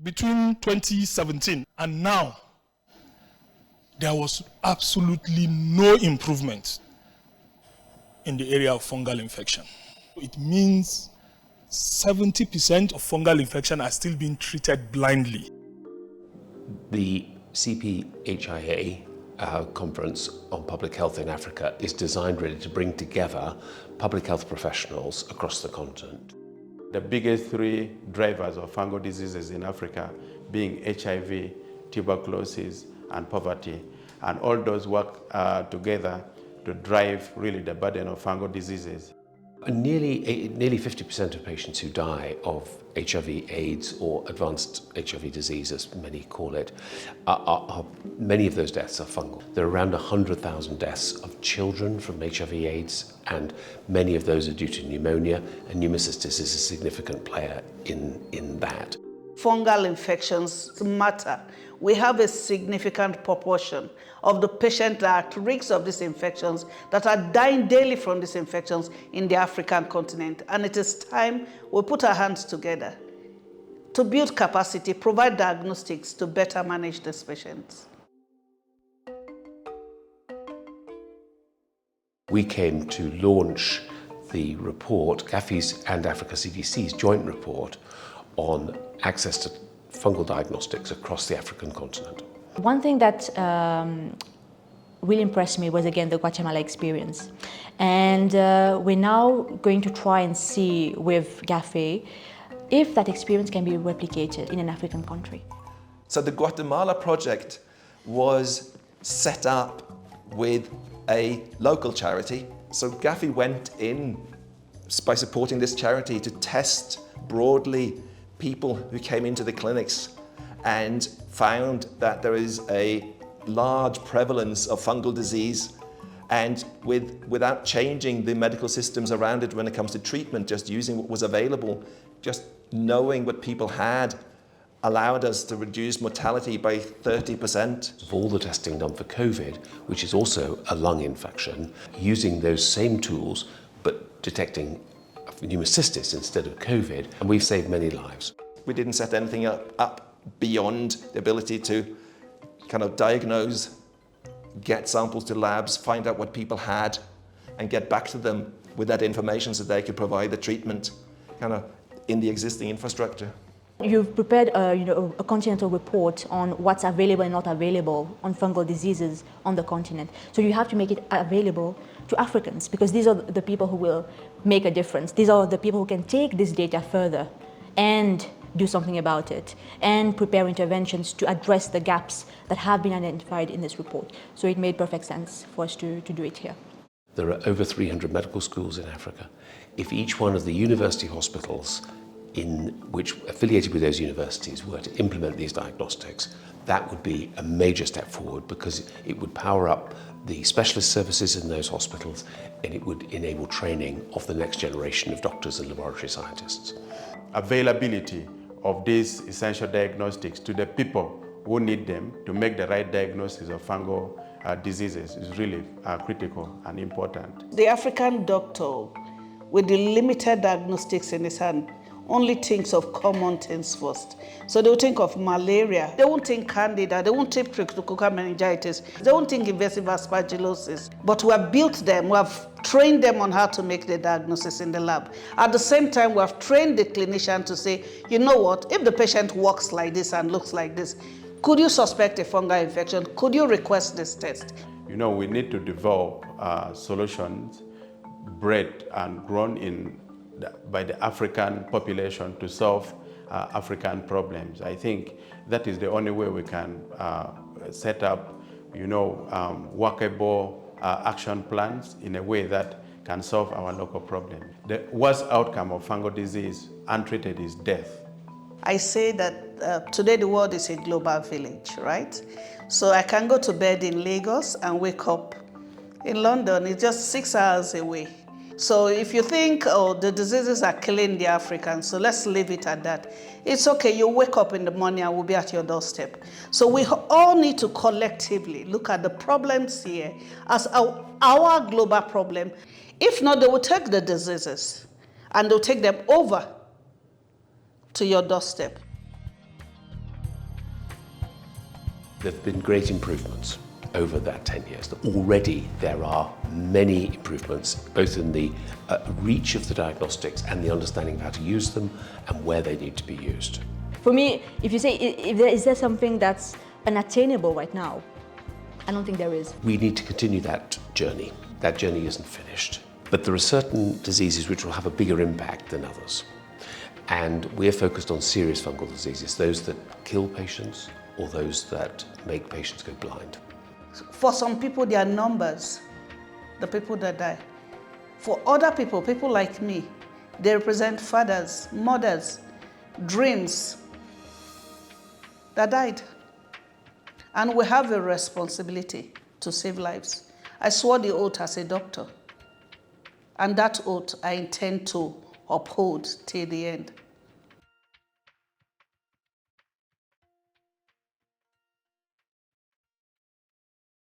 between 2017 and now, there was absolutely no improvement in the area of fungal infection. It means 70% of fungal infection are still being treated blindly. The Cphia conference on public health in Africa is designed really to bring together public health professionals across the continent. The biggest three drivers of fungal diseases in Africa being HIV, tuberculosis, and poverty. And all those work together to drive really the burden of fungal diseases. Nearly 50% of patients who die of HIV, AIDS, or advanced HIV disease, as many call it, many of those deaths are fungal. There are around 100,000 deaths of children from HIV, AIDS, and many of those are due to pneumonia, and pneumocystis is a significant player in that. Fungal infections matter. We have a significant proportion of the patients that are at risk of these infections that are dying daily from these infections in the African continent. And it is time we put our hands together to build capacity, provide diagnostics to better manage these patients. We came to launch the report, Cphia's and Africa CDC's joint report on access to fungal diagnostics across the African continent. One thing that really impressed me was, again, the Guatemala experience. And we're now going to try and see with Cphia if that experience can be replicated in an African country. So the Guatemala project was set up with a local charity. So Cphia went in by supporting this charity to test broadly people who came into the clinics and found that there is a large prevalence of fungal disease, and without changing the medical systems around it when it comes to treatment, just using what was available, just knowing what people had allowed us to reduce mortality by 30%. Of all the testing done for COVID, which is also a lung infection, using those same tools but detecting pneumocystis instead of COVID, and we've saved many lives. We didn't set anything up beyond the ability to kind of diagnose, get samples to labs, find out what people had, and get back to them with that information so they could provide the treatment kind of in the existing infrastructure. You've prepared a continental report on what's available and not available on fungal diseases on the continent. So you have to make it available to Africans, because these are the people who will make a difference. These are the people who can take this data further and do something about it and prepare interventions to address the gaps that have been identified in this report. So it made perfect sense for us to do it here. There are over 300 medical schools in Africa. If each one of the university hospitals affiliated with those universities were to implement these diagnostics, that would be a major step forward, because it would power up the specialist services in those hospitals, and it would enable training of the next generation of doctors and laboratory scientists. Availability of these essential diagnostics to the people who need them to make the right diagnosis of fungal diseases is really critical and important. The African doctor, with the limited diagnostics in his hand, only thinks of common things first. So they will think of malaria, they won't think candida, they won't think cryptococcal meningitis, they won't think invasive aspergillosis. But we have built them, we have trained them on how to make the diagnosis in the lab. At the same time, we have trained the clinician to say, you know what, if the patient walks like this and looks like this, could you suspect a fungal infection? Could you request this test? You know, we need to develop solutions bred and grown by the African population to solve African problems. I think that is the only way we can set up, workable action plans in a way that can solve our local problem. The worst outcome of fungal disease untreated is death. I say that today the world is a global village, right? So I can go to bed in Lagos and wake up in London. It's just 6 hours away. So if you think, oh, the diseases are killing the Africans, so let's leave it at that. It's okay, you wake up in the morning and we'll be at your doorstep. So we all need to collectively look at the problems here as our global problem. If not, they will take the diseases and they'll take them over to your doorstep. There have been great improvements over that 10 years. Already there are many improvements, both in the reach of the diagnostics and the understanding of how to use them and where they need to be used. For me, if you say, is there something that's unattainable right now? I don't think there is. We need to continue that journey. That journey isn't finished. But there are certain diseases which will have a bigger impact than others. And we're focused on serious fungal diseases, those that kill patients or those that make patients go blind. For some people, they are numbers, the people that die. For other people, people like me, they represent fathers, mothers, dreams that died. And we have a responsibility to save lives. I swore the oath as a doctor, and that oath I intend to uphold till the end.